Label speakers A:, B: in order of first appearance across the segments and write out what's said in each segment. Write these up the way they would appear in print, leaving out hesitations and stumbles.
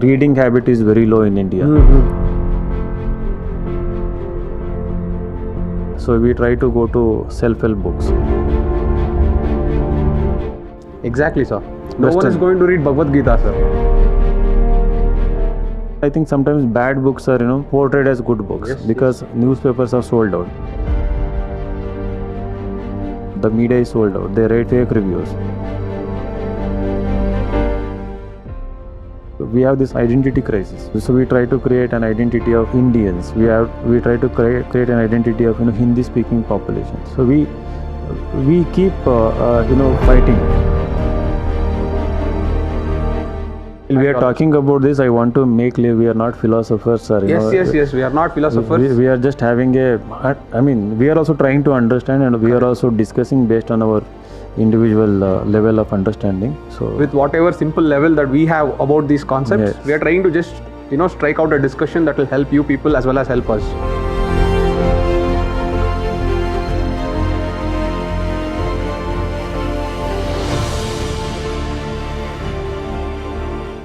A: reading habit is very low in India. So we try to go to self-help books.
B: Exactly, sir. No one is going to read Bhagavad Gita, sir.
A: I think sometimes bad books are, portrayed as good books because newspapers are sold out. The media is sold out. They write fake reviews. We have this identity crisis. So we try to create an identity of Indians. We try to create an identity of Hindi-speaking population. So we keep fighting. We are talking about this. I want to make clear we are not philosophers, or
B: yes. We are not philosophers.
A: We are just having we are also trying to understand, and we are also discussing based on our individual level of understanding. So
B: with whatever simple level that we have about these concepts, we are trying to just strike out a discussion that will help you people as well as help us.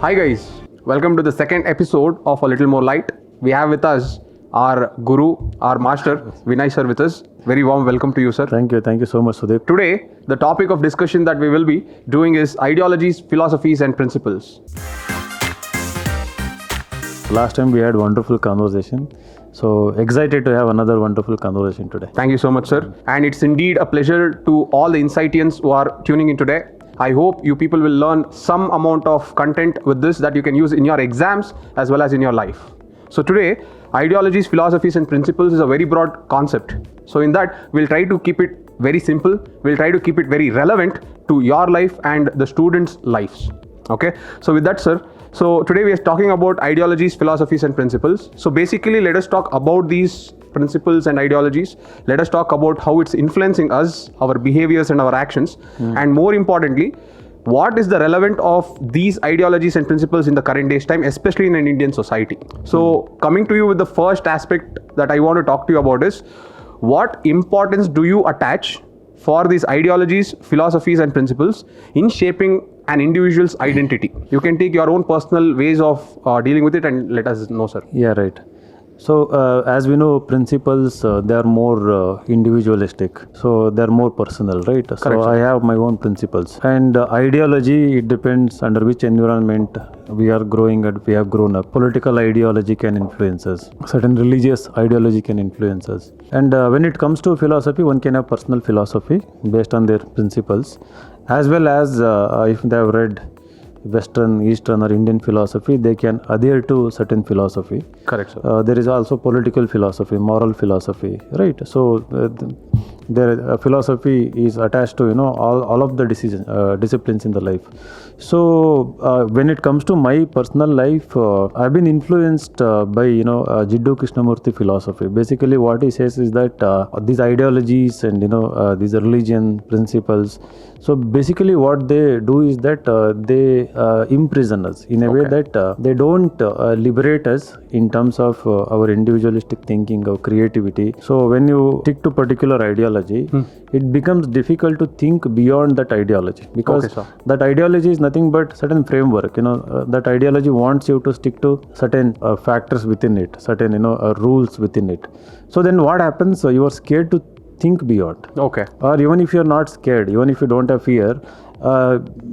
B: Hi guys, welcome to the second episode of A Little More Light. We have with us our guru, our master, Vinay sir with us. Very warm welcome to you, sir.
A: Thank you so much, Sudeep.
B: Today, the topic of discussion that we will be doing is ideologies, philosophies and principles.
A: Last time we had wonderful conversation. So excited to have another wonderful conversation today.
B: Thank you so much, sir. And it's indeed a pleasure to all the insighteens who are tuning in today. I hope you people will learn some amount of content with this that you can use in your exams as well as in your life. So today, ideologies, philosophies and principles is a very broad concept. So in that, we'll try to keep it very simple. We'll try to keep it very relevant to your life and the students' lives. Okay. So with that, sir, so today we are talking about ideologies, philosophies and principles. So basically, let us talk about these principles and ideologies. Let us talk about how it's influencing us, our behaviors and our actions. And more importantly, what is the relevance of these ideologies and principles in the current day's time, especially in an Indian society. So coming to you with the first aspect that I want to talk to you about is, what importance do you attach for these ideologies, philosophies and principles in shaping an individual's identity? You can take your own personal ways of dealing with it and let us know, sir.
A: Yeah, right. So as we know, principles, they are more individualistic. So they are more personal, right?
B: Correct,
A: so
B: sir.
A: I have my own principles. And ideology, it depends under which environment we are growing and we have grown up. Political ideology can influence us. Certain religious ideology can influence us. And when it comes to philosophy, one can have personal philosophy based on their principles, as well as if they have read Western, Eastern or Indian philosophy, they can adhere to certain philosophy.
B: Correct, sir.
A: There is also political philosophy, moral philosophy, right? So their philosophy is attached to all of the disciplines in the life. So when it comes to my personal life, I've been influenced by Jiddu Krishnamurti philosophy. Basically, what he says is that these ideologies and these religion principles. So basically, what they do is that they imprison us in a way that they don't liberate us in terms of our individualistic thinking or creativity. So when you stick to particular ideology, it becomes difficult to think beyond that ideology, because that ideology is nothing but certain framework. That ideology wants you to stick to certain factors within it, certain rules within it. So then what happens? You are scared to think beyond.
B: Okay.
A: Or even if you are not scared, even if you don't have fear,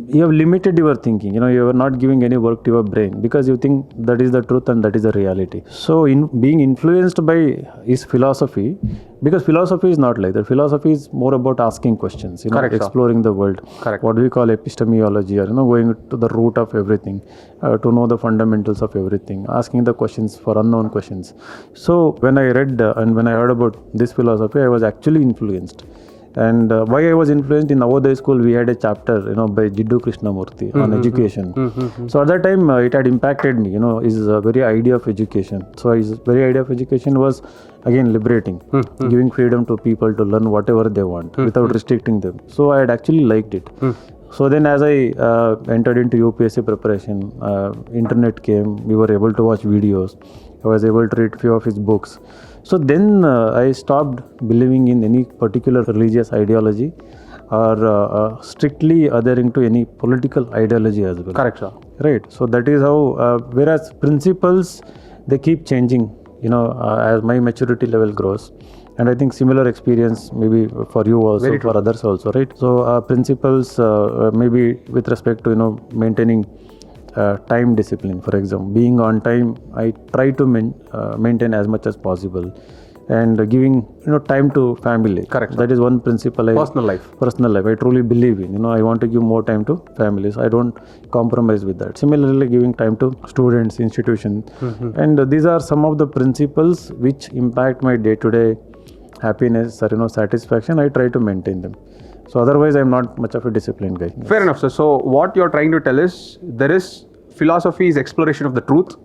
A: you have limited your thinking. You are not giving any work to your brain because you think that is the truth and that is the reality. So in being influenced by his philosophy, because philosophy is not like that. Philosophy is more about asking questions,
B: Correct,
A: exploring the world.
B: Correct.
A: What we call epistemology, or going to the root of everything, to know the fundamentals of everything, asking the questions for unknown questions. So when I read and when I heard about this philosophy, I was actually influenced. And why I was influenced, in Navodaya school, we had a chapter, by Jiddu Krishnamurti on education. So at that time, it had impacted me, his very idea of education. So his very idea of education was, again, liberating, giving freedom to people to learn whatever they want without restricting them. So I had actually liked it. So then as I entered into UPSC preparation, internet came, we were able to watch videos. I was able to read few of his books. So then I stopped believing in any particular religious ideology or strictly adhering to any political ideology as well.
B: Correct, sir.
A: Right. So that is how, whereas principles, they keep changing, as my maturity level grows. And I think similar experience maybe for you also, for others also, right? So principles, maybe with respect to, maintaining time discipline, for example, being on time, I try to maintain as much as possible. And giving time to family.
B: Correct.
A: That is one principle. Personal life I truly believe in. I want to give more time to families. I don't compromise with that. Similarly, giving time to students, institutions, and these are some of the principles which impact my day-to-day happiness or satisfaction. I try to maintain them. So otherwise, I'm not much of a disciplined guy.
B: Fair enough, sir. So what you're trying to tell is there is philosophy is exploration of the truth.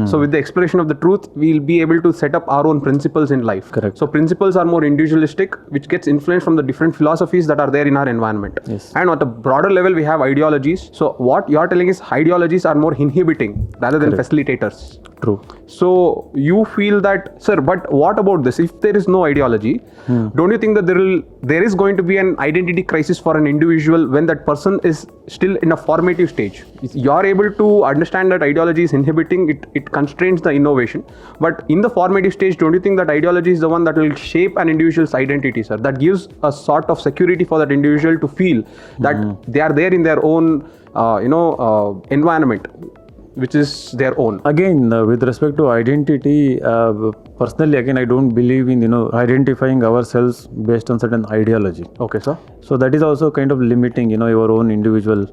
B: So with the exploration of the truth, we'll be able to set up our own principles in life.
A: Correct.
B: So principles are more individualistic, which gets influenced from the different philosophies that are there in our environment.
A: Yes.
B: And at a broader level, we have ideologies. So what you're telling is ideologies are more inhibiting rather than facilitators.
A: True.
B: So you feel that, sir, but what about this? If there is no ideology, don't you think that there is going to be an identity crisis for an individual when that person is still in a formative stage? You're able to understand that ideology is inhibiting, it constrains the innovation. But in the formative stage, don't you think that ideology is the one that will shape an individual's identity, sir? That gives a sort of security for that individual to feel that they are there in their own, environment, which is their own.
A: Again, with respect to identity, personally, again, I don't believe in identifying ourselves based on certain ideology.
B: Okay, sir.
A: So that is also kind of limiting your own individual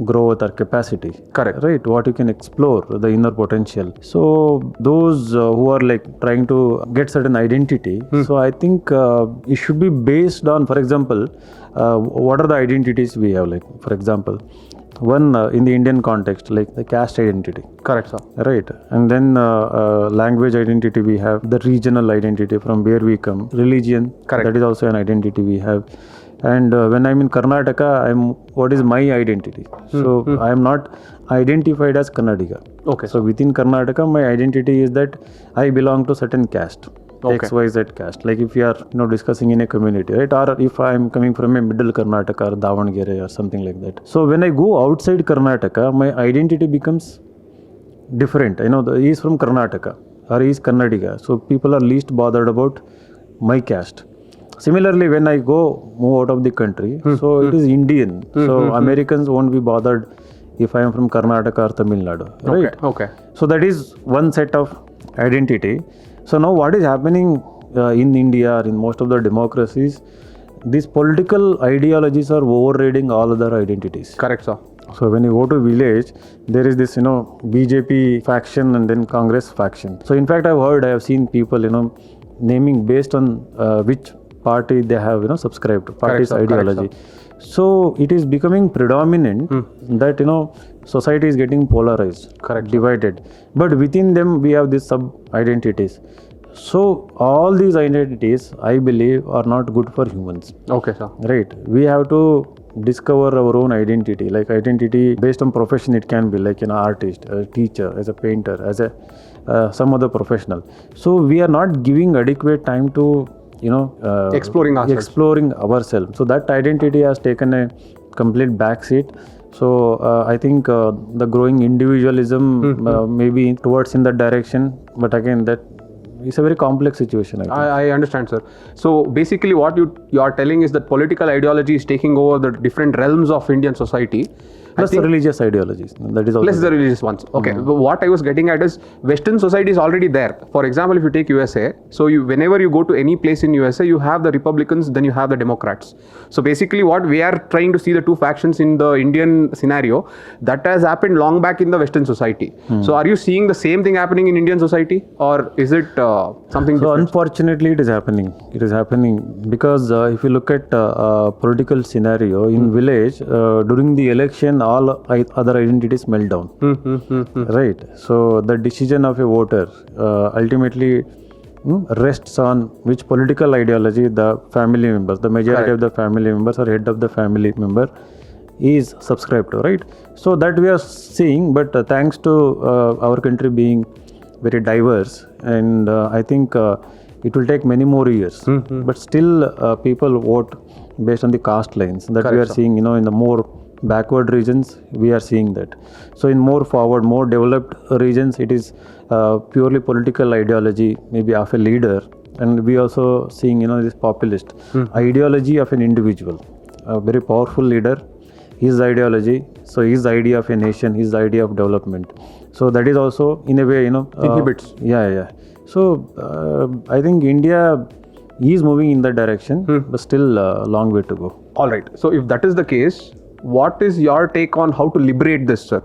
A: growth or capacity.
B: Correct.
A: Right. What you can explore, the inner potential. So those who are trying to get certain identity, so I think it should be based on, for example, what are the identities we have? For example, one in the Indian context, the caste identity.
B: Correct, sir.
A: Right. And then language identity we have, the regional identity from where we come, religion.
B: Correct.
A: That is also an identity we have. And when I'm in Karnataka, what is my identity? So I am not identified as Kannadiga.
B: Okay.
A: So within Karnataka, my identity is that I belong to certain caste.
B: Okay.
A: XYZ caste. Like if you are discussing in a community, right? Or if I am coming from a middle Karnataka or Davangere or something like that. So when I go outside Karnataka, my identity becomes different. He is from Karnataka or he is Kannadiga. So people are least bothered about my caste. Similarly, when I move out of the country, so it is Indian. So Americans won't be bothered if I am from Karnataka or Tamil Nadu, right?
B: Okay.
A: So that is one set of identity. So now what is happening in India or in most of the democracies, these political ideologies are overriding all other identities.
B: Correct, sir.
A: So when you go to village, there is this, BJP faction and then Congress faction. So in fact, I have seen people, naming based on which party they have, subscribed to, party's ideology.
B: Correct,
A: so it is becoming predominant that, society is getting polarized, divided. But within them, we have these sub-identities. So all these identities, I believe, are not good for humans.
B: Okay, sir.
A: Right. We have to discover our own identity. Like identity based on profession, it can be like an artist, a teacher, as a painter, as a some other professional. So we are not giving adequate time to
B: exploring
A: ourselves. So that identity has taken a complete backseat. So I think the growing individualism maybe towards in that direction. But again, that it's a very complex situation.
B: I understand, sir. So basically what you are telling is that political ideology is taking over the different realms of Indian society.
A: Plus the religious ideologies. That is also
B: plus the religious ones. Okay. But what I was getting at is Western society is already there. For example, if you take USA, so whenever you go to any place in USA, you have the Republicans, then you have the Democrats. So basically what we are trying to see the two factions in the Indian scenario, that has happened long back in the Western society. So are you seeing the same thing happening in Indian society, or is it something different?
A: Unfortunately, it is happening. It is happening because if you look at political scenario in village, during the election, all other identities melt down. Right. So the decision of a voter ultimately rests on which political ideology the family members, the majority of the family members or head of the family member is subscribed to. Right. So that we are seeing, but thanks to our country being very diverse, and I think it will take many more years. But still people vote based on the caste lines that we
B: Correct,
A: are
B: sir.
A: seeing, in the more backward regions we are seeing that. So in more forward, more developed regions, it is purely political ideology, maybe of a leader, and we also seeing this populist ideology of an individual, a very powerful leader, his ideology, so his idea of a nation, his idea of development. So that is also in a way
B: Inhibits.
A: Yeah. So I think India is moving in that direction, but still a long way to go.
B: All right. So if that is the case, what is your take on how to liberate this, sir?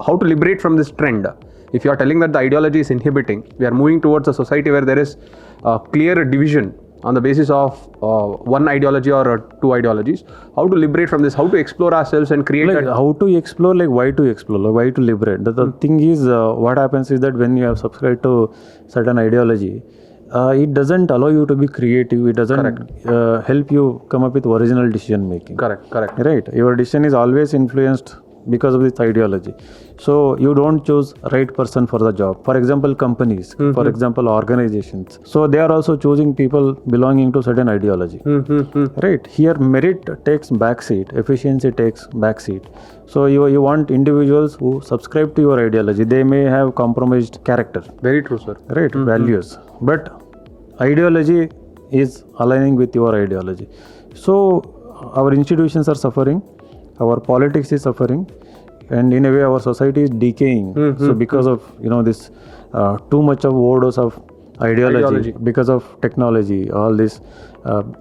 B: How to liberate from this trend? If you are telling that the ideology is inhibiting, we are moving towards a society where there is a clear division on the basis of one ideology or two ideologies. How to liberate from this? How to explore ourselves and create
A: Like
B: that?
A: how to explore, like why to explore, like why to liberate. The thing is, what happens is that when you have subscribed to certain ideology, it doesn't allow you to be creative. It doesn't help you come up with original decision making.
B: Correct.
A: Right, your decision is always influenced because of this ideology. So you don't choose right person for the job. For example, companies, for example, organizations, so they are also choosing people belonging to certain ideology. Right, here merit takes backseat, efficiency takes backseat. So you want individuals who subscribe to your ideology. They may have compromised character,
B: Very true, sir.
A: right, values, but ideology is aligning with your ideology. So our institutions are suffering, our politics is suffering, and in a way our society is decaying. So because of this too much of overdose of ideology, because of technology, all this,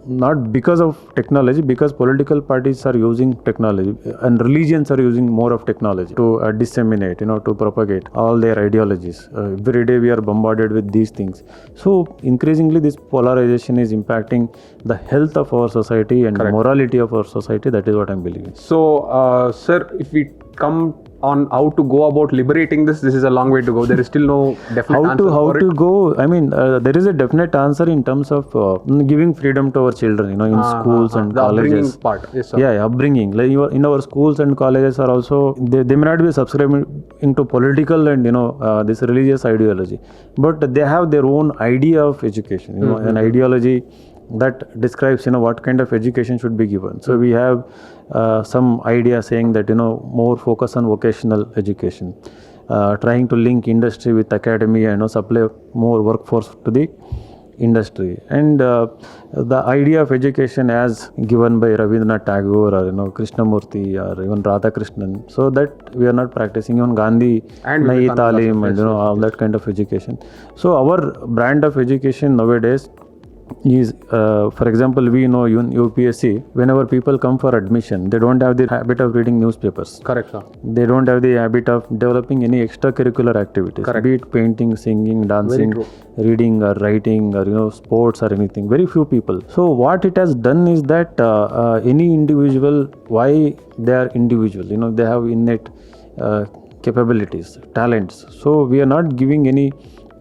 A: not because of technology, because political parties are using technology and religions are using more of technology to disseminate, to propagate all their ideologies. Every day we are bombarded with these things. So increasingly this polarization is impacting the health of our society and morality of our society. That is what I'm believing.
B: So, sir, if we come on how to go about liberating this is a long way to go. There is still no definite answer
A: How
B: for
A: to
B: it.
A: go? I mean, there is a definite answer in terms of giving freedom to our children, in schools and
B: The upbringing
A: colleges.
B: part. Yes, sir.
A: Yeah, upbringing. Like in our schools and colleges are also, they may not be subscribing into political and this religious ideology, but they have their own idea of education. An ideology that describes what kind of education should be given. So we have some idea saying that more focus on vocational education, trying to link industry with academia, supply more workforce to the industry, and the idea of education as given by Rabindranath Tagore or Krishnamurti or even Radhakrishnan, so that we are not practicing. Even Gandhi,
B: And
A: Nayi
B: Vivekananda,
A: Talim, and all that kind of education. So our brand of education nowadays is, for example, we know in UPSC, whenever people come for admission, they don't have the habit of reading newspapers.
B: Correct, sir.
A: They don't have the habit of developing any extracurricular activities, be it painting, singing, dancing, reading or writing or sports or anything. Very few people. So what it has done is that any individual, why they are individual, they have innate capabilities, talents. So we are not giving any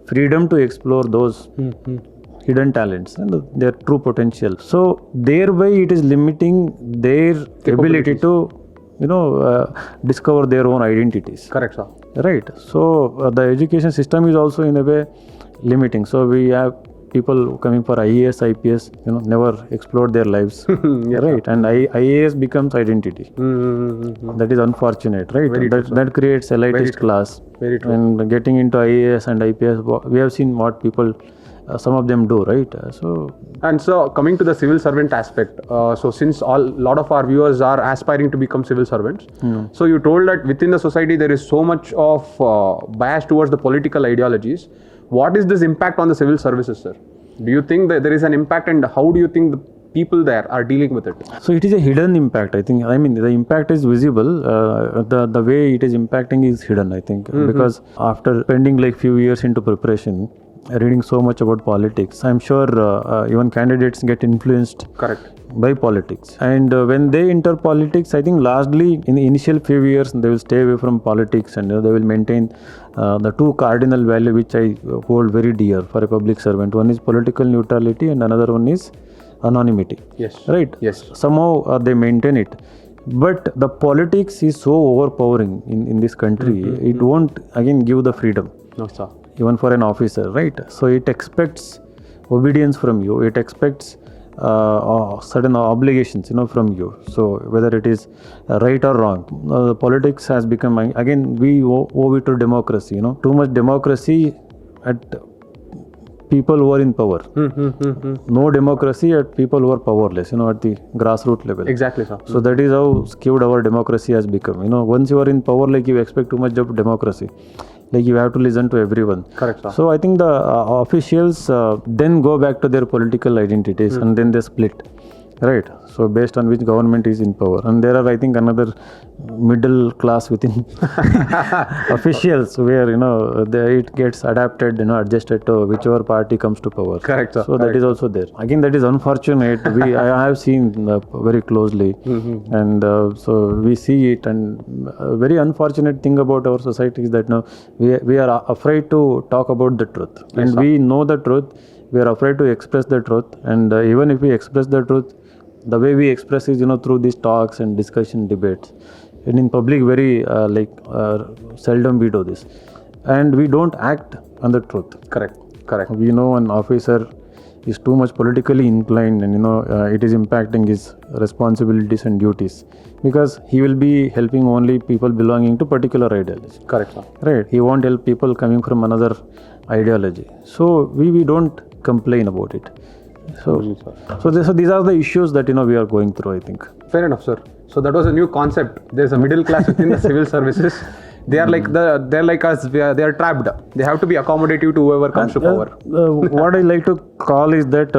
A: freedom to explore those hidden talents and their true potential. So thereby it is limiting their ability to discover their own identities.
B: Correct, sir.
A: Right. So the education system is also in a way limiting. So we have people coming for IAS, IPS, never explored their lives. Right. And IAS becomes identity. That is unfortunate, right? That creates elitist class.
B: Very true.
A: And getting into IAS and IPS, we have seen what people, some of them do, right?
B: And so coming to the civil servant aspect, so since a lot of our viewers are aspiring to become civil servants, so you told that within the society there is so much of bias towards the political ideologies. What is this impact on the civil services, sir? Do you think that there is an impact, and how do you think the people there are dealing with it?
A: So it is a hidden impact, I think. I mean, the impact is visible. The way it is impacting is hidden, I think, because after spending like few years into preparation, reading so much about politics, I'm sure even candidates get influenced by politics. And when they enter politics, I think largely in the initial few years, they will stay away from politics, and they will maintain the two cardinal values which I hold very dear for a public servant. One is political neutrality and another one is anonymity.
B: Yes.
A: Right?
B: Yes.
A: Somehow they maintain it. But the politics is so overpowering in this country, it won't again give the freedom.
B: No, sir.
A: Even for an officer, right? So it expects obedience from you. It expects certain obligations, from you. So whether it is right or wrong, politics has become, again, we owe it to democracy. Too much democracy at people who are in power. No democracy at people who are powerless. At the grassroots level.
B: Exactly, sir.
A: So that is how skewed our democracy has become. Once you are in power, like you expect too much of democracy. Like you have to listen to everyone.
B: Correct, sir.
A: So I think the officials then go back to their political identities and then they split. Right. So based on which government is in power, and there are, I think, another middle class within officials where it gets adapted, adjusted to whichever party comes to power.
B: Correct, sir.
A: So that is also there. Again, that is unfortunate. I have seen very closely, and so we see it. And a very unfortunate thing about our society is that we are afraid to talk about the truth, and we know the truth. We are afraid to express the truth, and even if we express the truth, the way we express is through these talks and discussion debates, and in public very seldom we do this, and we don't act on the truth.
B: Correct.
A: We know an officer is too much politically inclined, and it is impacting his responsibilities and duties, because he will be helping only people belonging to particular ideology.
B: Correct, sir.
A: Right. He won't help people coming from another ideology. So we don't complain about it. So these are the issues that we are going through, I think.
B: Fair enough, sir. So that was a new concept. There's a middle class within the civil services. They are they're like us. They are trapped. They have to be accommodative to whoever comes to power.
A: What I like to call is that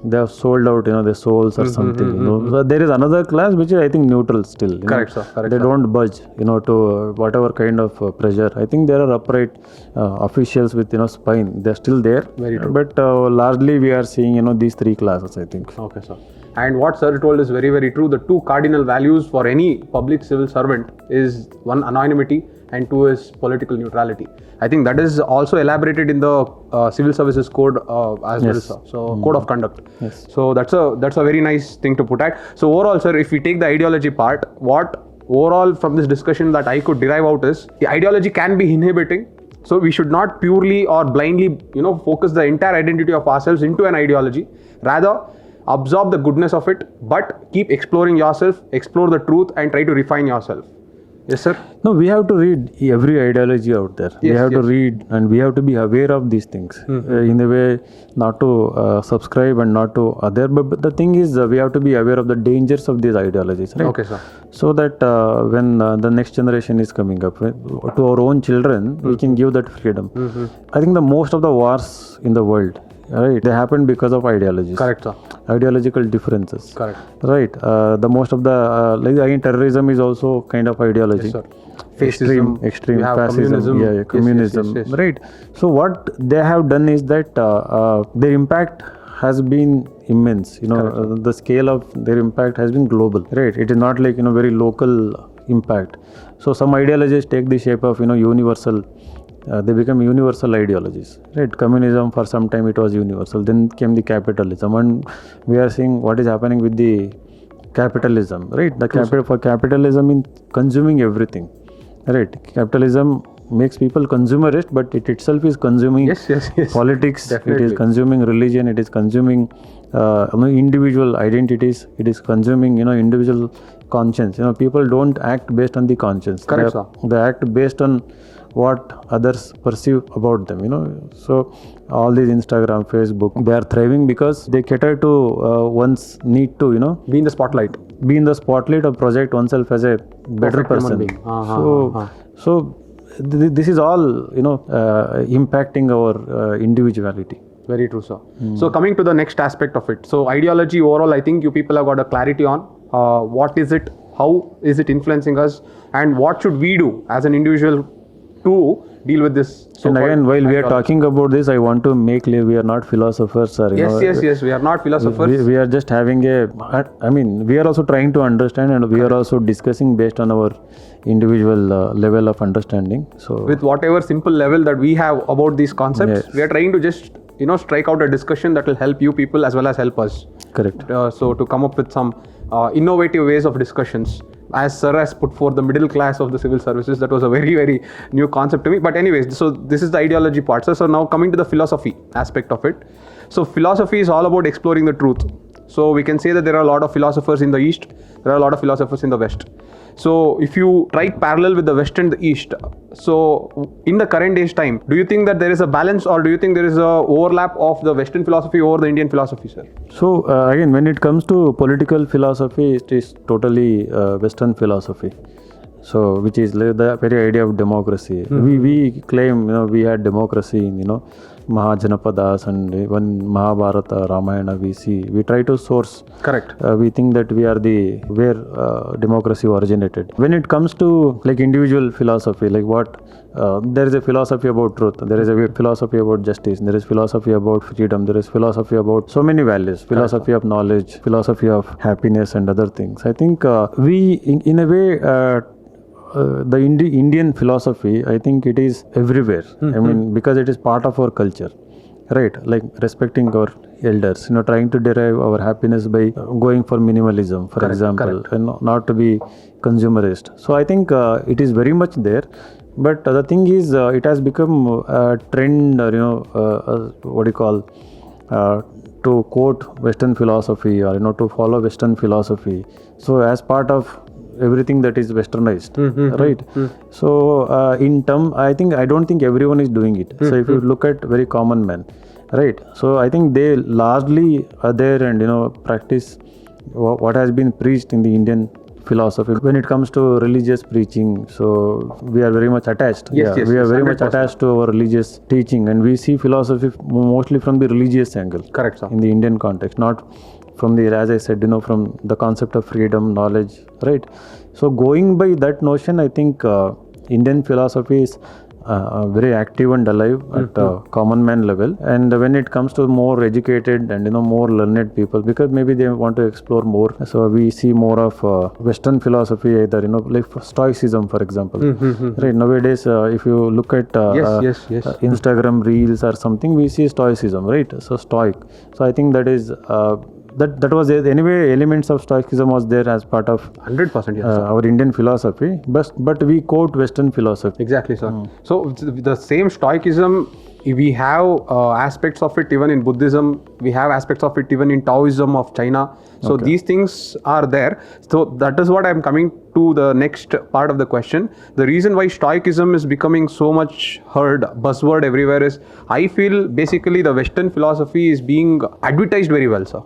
A: they have sold out their souls or something. So there is another class which is, I think, neutral still.
B: Correct, sir. Correct,
A: they don't budge to whatever kind of pressure. I think there are upright officials with spine. They're still there.
B: Very true.
A: But largely we are seeing these three classes, I think.
B: Okay, sir. And what sir told is very, very true. The two cardinal values for any public civil servant is one, anonymity, and two is political neutrality. I think that is also elaborated in the civil services code as well, sir. So code of conduct.
A: Yes.
B: So that's a very nice thing to put at. So overall, sir, if we take the ideology part, what overall from this discussion that I could derive out is the ideology can be inhibiting. So we should not purely or blindly, focus the entire identity of ourselves into an ideology. Rather, absorb the goodness of it, but keep exploring yourself, explore the truth, and try to refine yourself. Yes, sir?
A: No, we have to read every ideology out there. We have to read, and we have to be aware of these things in a way, not to subscribe and not to other. But the thing is, we have to be aware of the dangers of these ideologies, right?
B: Okay, sir.
A: So that when the next generation is coming up, to our own children, we can give that freedom. I think the most of the wars in the world, right, they happen because of ideologies.
B: Correct, sir.
A: Ideological differences.
B: Correct.
A: Right. The most of the again, terrorism is also kind of ideology.
B: Yes, sir. Fascism,
A: extreme
B: we have
A: fascism,
B: communism.
A: Communism.
B: Yes.
A: Right. So what they have done is that their impact has been immense. The scale of their impact has been global. Right. It is not like very local impact. So some ideologies take the shape of universal. They become universal ideologies, right? Communism, for some time it was universal. Then came the capitalism, and we are seeing what is happening with the capitalism, right? For capitalism in consuming everything, right? Capitalism makes people consumerist, but it itself is consuming politics.
B: Definitely.
A: It is consuming religion. It is consuming individual identities. It is consuming individual conscience. People don't act based on the conscience.
B: Correct, sir.
A: They act based on what others perceive about them. So all these Instagram, Facebook, they are thriving because they cater to one's need to
B: Be in the spotlight.
A: Or project oneself as a better
B: Perfect human
A: person.
B: being.
A: So this is all impacting our individuality.
B: Very true, sir. So coming to the next aspect of it. So ideology overall, I think you people have got a clarity on what is it, how is it influencing us, and what should we do as an individual to deal with this.
A: And again, while we are talking about this, I want to make clear we are not philosophers. Or,
B: yes, we are not philosophers.
A: We are just having we are also trying to understand, and we are also discussing based on our individual level of understanding. So
B: with whatever simple level that we have about these concepts, we are trying to just strike out a discussion that will help you people as well as help us.
A: Correct.
B: So to come up with some innovative ways of discussions. As Sir has put forth the middle class of the civil services, that was a very, very new concept to me. But anyways, so this is the ideology part. So now coming to the philosophy aspect of it. So philosophy is all about exploring the truth. So we can say that there are a lot of philosophers in the East, there are a lot of philosophers in the West. So if you try parallel with the West and the East, so in the current age time, do you think that there is a balance, or do you think there is a overlap of the Western philosophy over the Indian philosophy, sir?
A: So again, when it comes to political philosophy, it is totally Western philosophy. So which is the very idea of democracy. We claim we had democracy in Mahajanapadas and even Mahabharata, Ramayana. We try to source.
B: Correct.
A: We think that we are where democracy originated. When it comes to like individual philosophy, like what there is a philosophy about truth, there is a philosophy about justice, there is philosophy about freedom, there is philosophy about so many values, philosophy of knowledge, philosophy of happiness and other things. I think we in a way the Indian philosophy, I think it is everywhere. I mean, because it is part of our culture, right? Like respecting our elders, trying to derive our happiness by going for minimalism, for example, and not to be consumerist. So I think it is very much there. But the thing is, it has become a trend, what do you call, to quote Western philosophy or to follow Western philosophy. So as part of everything that is westernized, right? So I don't think everyone is doing it. So if you look at very common men, right? So I think they largely are there and practice what has been preached in the Indian philosophy. When it comes to religious preaching, so we are very much attached. We are very 100%. Much attached to our religious teaching, and we see philosophy mostly from the religious angle.
B: Correct, sir.
A: In the Indian context, not from the, as I said, from the concept of freedom, knowledge, right? So going by that notion, I think Indian philosophy is very active and alive at common man level. And when it comes to more educated and more learned people, because maybe they want to explore more, so we see more of Western philosophy, either like Stoicism, for example. Right, nowadays if you look at Instagram reels or something, we see Stoicism, right? So Stoic. So I think that is that was there. Anyway, elements of Stoicism was there as part of
B: 100%,
A: our Indian philosophy, but we quote Western philosophy.
B: Exactly, sir. So the same Stoicism, we have aspects of it even in Buddhism, we have aspects of it even in Taoism of China. So these things are there. So that is what I'm coming to the next part of the question. The reason why Stoicism is becoming so much heard, buzzword everywhere, is I feel basically the Western philosophy is being advertised very well, sir.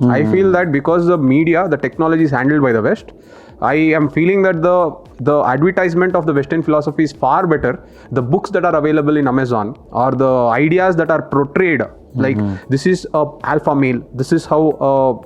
B: I feel that because the media, the technology is handled by the West, I am feeling that the advertisement of the Western philosophy is far better. The books that are available in Amazon, or the ideas that are portrayed, like this is a alpha male, this is how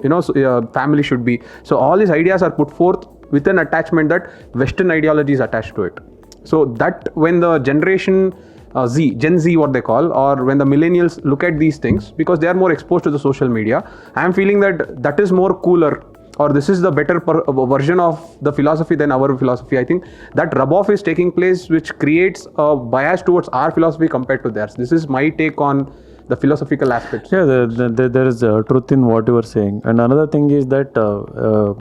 B: family should be. So all these ideas are put forth with an attachment that Western ideology is attached to it. So that when the generation Gen Z, what they call, or when the millennials look at these things, because they are more exposed to the social media, I am feeling that is more cooler, or this is the better version of the philosophy than our philosophy. I think that rub-off is taking place, which creates a bias towards our philosophy compared to theirs. This is my take on the philosophical aspects.
A: Yeah, there is truth in what you are saying. And another thing is that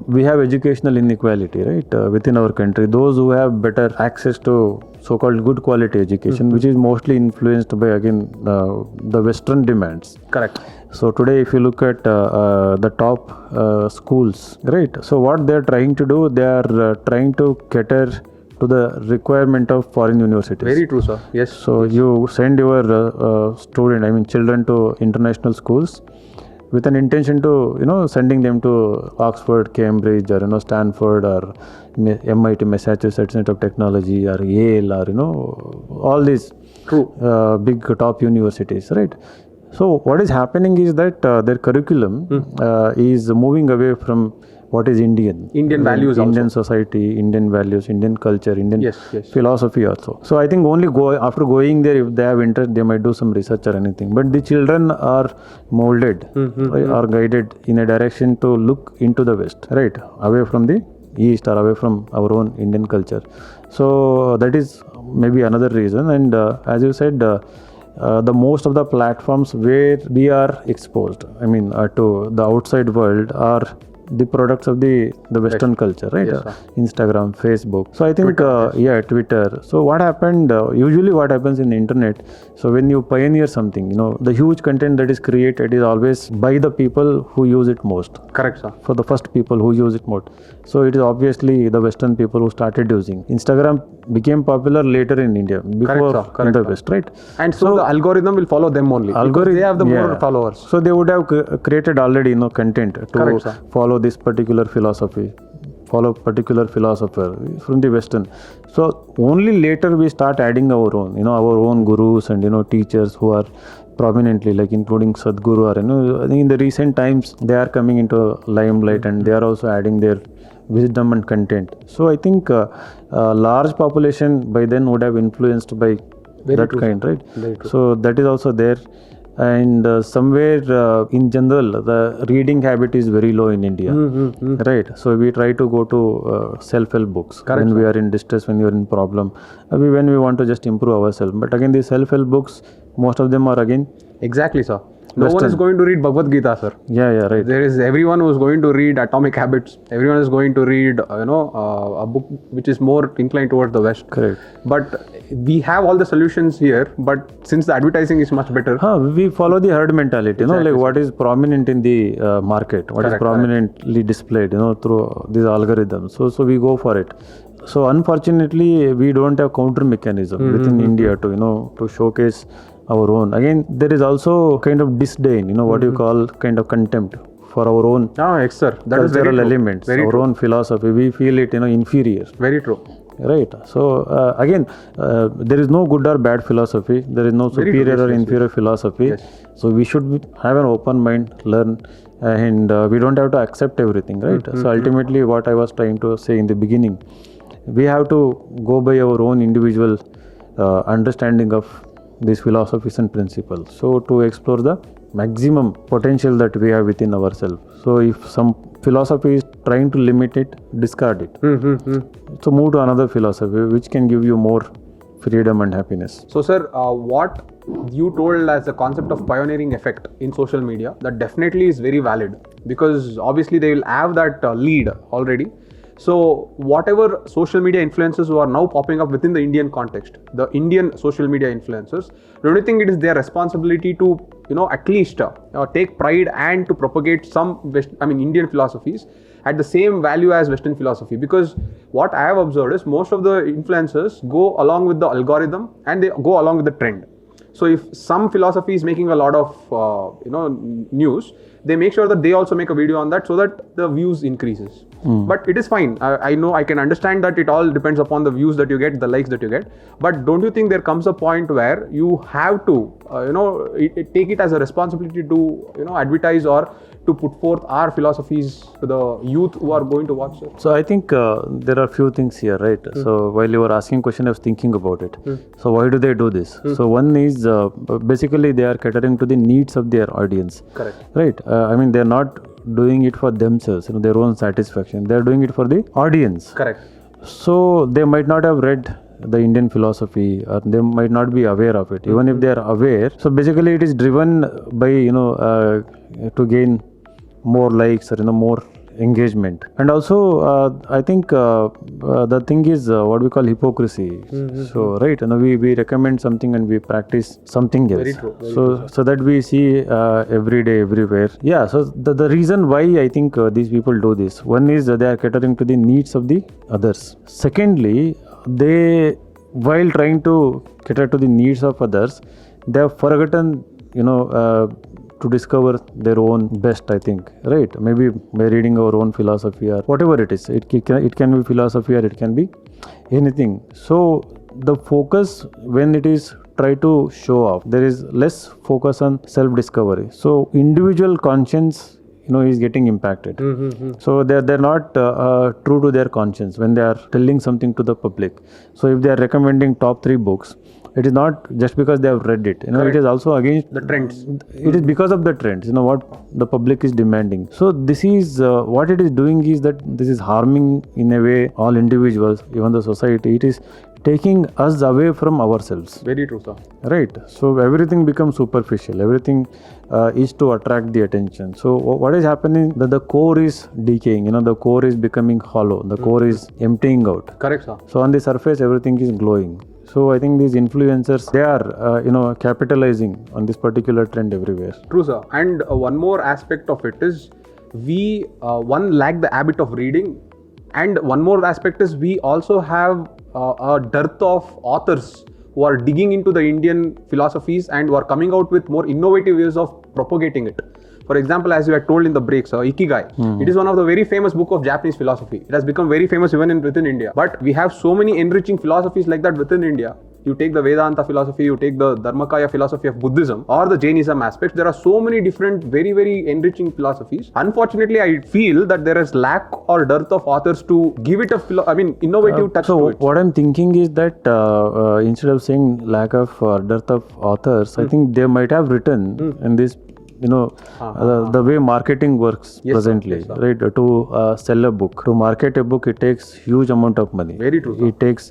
A: we have educational inequality, right, within our country. Those who have better access to so-called good quality education, which is mostly influenced by, again, the Western demands.
B: Correct.
A: So today, if you look at the top schools, right, so what they're trying to do, they are trying to cater to the requirement of foreign universities.
B: Very true, sir. Yes.
A: So you send your children to international schools with an intention to, sending them to Oxford, Cambridge, or, Stanford, or MIT, Massachusetts Institute of Technology, or Yale, or, all these big top universities, right? So what is happening is that their curriculum is moving away from what is Indian
B: values,
A: Indian
B: also.
A: Society, Indian values, Indian culture, Indian
B: yes.
A: philosophy also. So I think only after going there, if they have interest, they might do some research or anything. But the children are molded or guided in a direction to look into the West, right, away from the East or away from our own Indian culture. So that is maybe another reason. And as you said, the most of the platforms where we are exposed, to the outside world, are the products of the Western culture, right?
B: Yes, sir.
A: Instagram, Facebook. So I think Twitter. So what happened? Usually, what happens in the internet? So when you pioneer something, the huge content that is created is always by the people who use it most.
B: Correct, sir.
A: For the first people who use it most. So it is obviously the Western people who started using. Instagram became popular later in India, before in the West, right?
B: And so the algorithm will follow them only. Because they have the more followers.
A: So they would have created already, content to follow this particular philosophy, follow particular philosopher from the Western. So only later we start adding our own, our own gurus and teachers who are prominently, like including Sadhguru, or I think in the recent times they are coming into limelight and they are also adding their wisdom and content. So I think a large population by then would have influenced by that kind, right? So that is also there. And somewhere in general, the reading habit is very low in India, right? So we try to go to self-help books when we are in distress, when we are in problem, when we want to just improve ourselves. But again, these self-help books, most of them are again
B: exactly, sir. No one is going to read Bhagavad Gita, sir.
A: Yeah, right.
B: There is everyone who is going to read Atomic Habits. Everyone is going to read, a book which is more inclined towards the West.
A: Correct.
B: But we have all the solutions here. But since the advertising is much better,
A: we follow the herd mentality. Like what is prominent in the market, what is prominently displayed, through these algorithms. So we go for it. So unfortunately, we don't have counter mechanism within India to showcase our own. Again, there is also kind of disdain, what you call kind of contempt for our own
B: yes, sir. That
A: cultural
B: is
A: elements, our own philosophy. We feel it, inferior.
B: Very true.
A: Right. So again, there is no good or bad philosophy. There is no superior or inferior philosophy.
B: Yes.
A: So we should have an open mind, learn, and we don't have to accept everything, right? So ultimately, what I was trying to say in the beginning, we have to go by our own individual understanding of these philosophies and principles. So to explore the maximum potential that we have within ourselves. So if some philosophy is trying to limit it, discard it. So move to another philosophy which can give you more freedom and happiness.
B: So sir, what you told as a concept of pioneering effect in social media, that definitely is very valid, because obviously they will have that lead already. So whatever social media influencers who are now popping up within the Indian context, the Indian social media influencers, don't you think it is their responsibility to, at least take pride and to propagate some Indian philosophies at the same value as Western philosophy? Because what I have observed is most of the influencers go along with the algorithm and they go along with the trend. So if some philosophy is making a lot of news, they make sure that they also make a video on that so that the views increases. But it is fine. I know, I can understand that it all depends upon the views that you get, the likes that you get. But don't you think there comes a point where you have to, take it as a responsibility to, advertise or to put forth our philosophies to the youth who are going to watch it?
A: So I think there are few things here, right? So while you were asking question, I was thinking about it. So why do they do this? So one is basically they are catering to the needs of their audience.
B: Correct.
A: Right. They are not doing it for themselves, their own satisfaction. They are doing it for the audience.
B: Correct.
A: So they might not have read the Indian philosophy, or they might not be aware of it. Even if they are aware, so basically it is driven by to gain more likes or more engagement. And also I think the thing is what we call hypocrisy. So right, we recommend something and we practice something else.
B: Very true.
A: So that we see every day, everywhere. Yeah. So the reason why I think these people do this, one is they are catering to the needs of the others. Secondly, they, while trying to cater to the needs of others, they have forgotten to discover their own best, I think, right? Maybe by reading our own philosophy or whatever it is. It can be philosophy or it can be anything. So the focus, when it is try to show off, there is less focus on self-discovery. So individual conscience is getting impacted. So they're not true to their conscience when they are telling something to the public. So if they are recommending top 3 books, it is not just because they have read it. It is also against
B: the trends.
A: It is because of the trends. What the public is demanding. So this is what it is doing is that this is harming in a way all individuals, even the society. It is taking us away from ourselves.
B: Very true, sir.
A: Right. So everything becomes superficial. Everything is to attract the attention. So what is happening? That the core is decaying. The core is becoming hollow. The core is emptying out.
B: Correct, sir.
A: So on the surface, everything is glowing. So I think these influencers, they are capitalizing on this particular trend everywhere.
B: True, sir. And one more aspect of it is we one lack the habit of reading, and one more aspect is we also have a dearth of authors who are digging into the Indian philosophies and who are coming out with more innovative ways of propagating it. For example, as you had told in the breaks, Ikigai, it is one of the very famous book of Japanese philosophy. It has become very famous even within India. But we have so many enriching philosophies like that within India. You take the Vedanta philosophy, you take the Dharmakaya philosophy of Buddhism or the Jainism aspects. There are so many different, very, very enriching philosophies. Unfortunately, I feel that there is lack or dearth of authors to give it innovative touch to it.
A: So what I'm thinking is that instead of saying lack of dearth of authors, I think they might have written in this the way marketing works presently,
B: sir.
A: right? To sell a book, to market a book, it takes huge amount of money.
B: Very true, sir.
A: It takes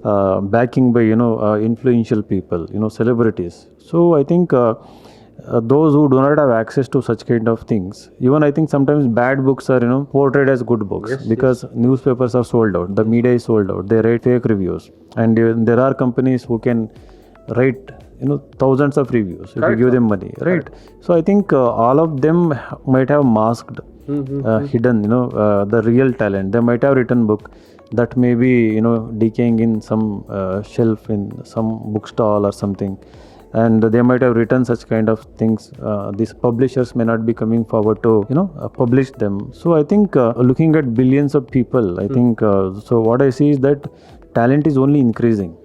A: backing by influential people, celebrities. So I think those who do not have access to such kind of things, even I think sometimes bad books are portrayed as good books because newspapers are sold out, the media is sold out, they write fake reviews, and there are companies who can write thousands of reviews if you give them money, right? Correct. So I think all of them might have masked, hidden the real talent. They might have written book that may be decaying in some shelf in some bookstall or something, and they might have written such kind of things. These publishers may not be coming forward to publish them. So I think looking at billions of people, I think so what I see is that talent is only increasing,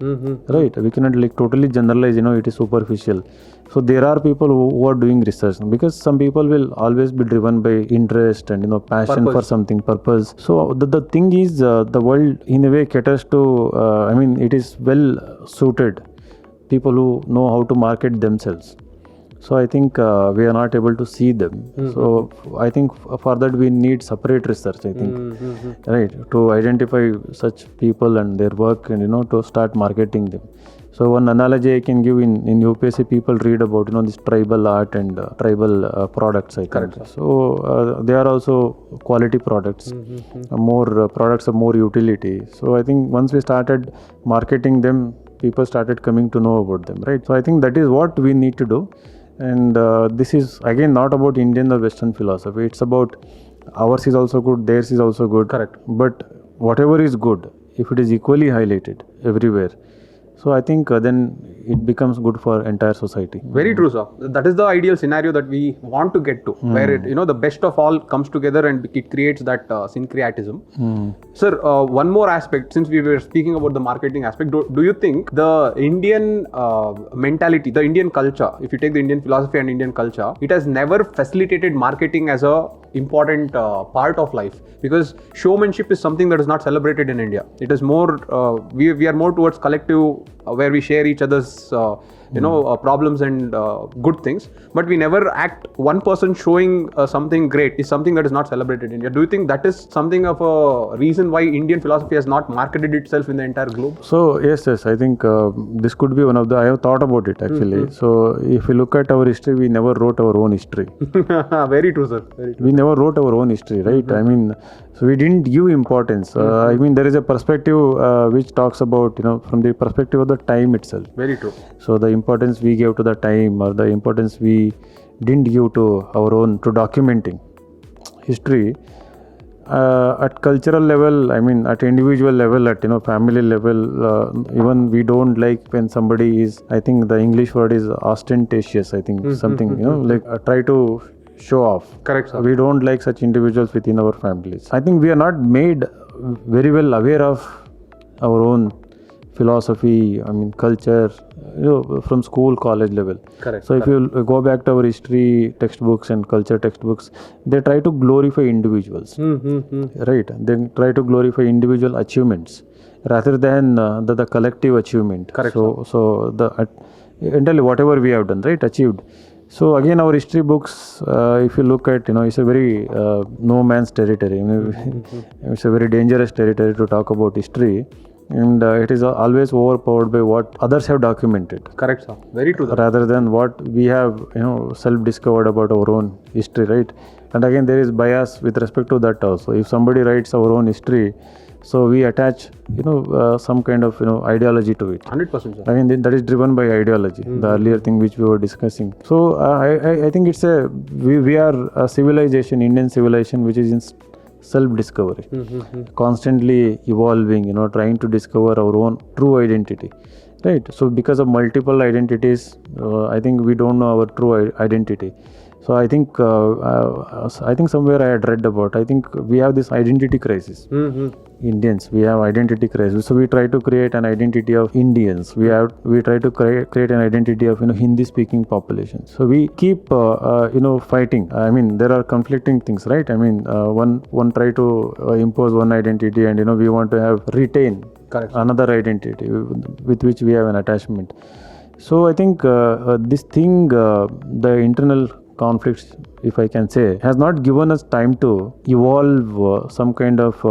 A: right? We cannot totally generalize, it is superficial. So there are people who are doing research, because some people will always be driven by interest and passion for something, purpose. So the thing is, the world in a way caters to it is well suited people who know how to market themselves. So I think we are not able to see them. So I think for that we need separate research, I think, right, to identify such people and their work and to start marketing them. So one analogy I can give, in UPSC people read about this tribal art and tribal products, I think.
B: Correct.
A: So they are also quality products, more products of more utility. So I think once we started marketing them, people started coming to know about them, right? So I think that is what we need to do. And this is again not about Indian or Western philosophy. It's about ours is also good, theirs is also good.
B: Correct.
A: But whatever is good, if it is equally highlighted everywhere, so I think then it becomes good for entire society.
B: Very true, sir. That is the ideal scenario that we want to get to, where the best of all comes together and it creates that syncretism. Sir, one more aspect, since we were speaking about the marketing aspect, do you think the Indian mentality, the Indian culture, if you take the Indian philosophy and Indian culture, it has never facilitated marketing as a important part of life? Because showmanship is something that is not celebrated in India. It is more, we are more towards collective, where we share each other's problems and good things, but we never act. One person showing something great is something that is not celebrated in India. Do you think that is something of a reason why Indian philosophy has not marketed itself in the entire globe?
A: So yes, I think this could be one of the, I have thought about it actually. So if you look at our history, we never wrote our own history.
B: Very true, sir. Very true.
A: We never wrote our own history, right? I mean, so we didn't give importance. I mean, there is a perspective which talks about, from the perspective of the time itself.
B: Very true.
A: So the importance we gave to the time, or the importance we didn't give to our own, to documenting history at cultural level, I mean at individual level, at family level, even we don't like when somebody is, I think the English word is ostentatious, I think something, try to show off.
B: Correct, sir.
A: We don't like such individuals within our families. I think we are not made very well aware of our own philosophy, culture, from school, college level.
B: Correct.
A: So if you go back to our history textbooks and culture textbooks, they try to glorify individuals, right? They try to glorify individual achievements rather than the collective achievement.
B: Correct.
A: So the entirely whatever we have done, right, achieved. So again, our history books, if you look at, it's a very no man's territory. It's a very dangerous territory to talk about history. and it is always overpowered by what others have documented,
B: Correct, sir. Very true.
A: rather than what we have self-discovered about our own history, right? And again, there is bias with respect to that also. If somebody writes our own history, so we attach some kind of ideology to it.
B: 100%, sir.
A: I mean, that is driven by ideology, the earlier thing which we were discussing. So I think it's we are a civilization, Indian civilization, which is in self-discovery, constantly evolving, trying to discover our own true identity, right? So because of multiple identities, I think we don't know our true identity. So I think somewhere I had read about, I think we have this identity crisis. Indians, we have identity crisis. So we try to create an identity of Indians. We try to create an identity of Hindi speaking population. So we keep fighting. I mean, there are conflicting things, right? I mean, one try to impose one identity, and we want to retain
B: Correct.
A: another identity with which we have an attachment. So I think this thing, the internal conflicts, if I can say, has not given us time to evolve some kind of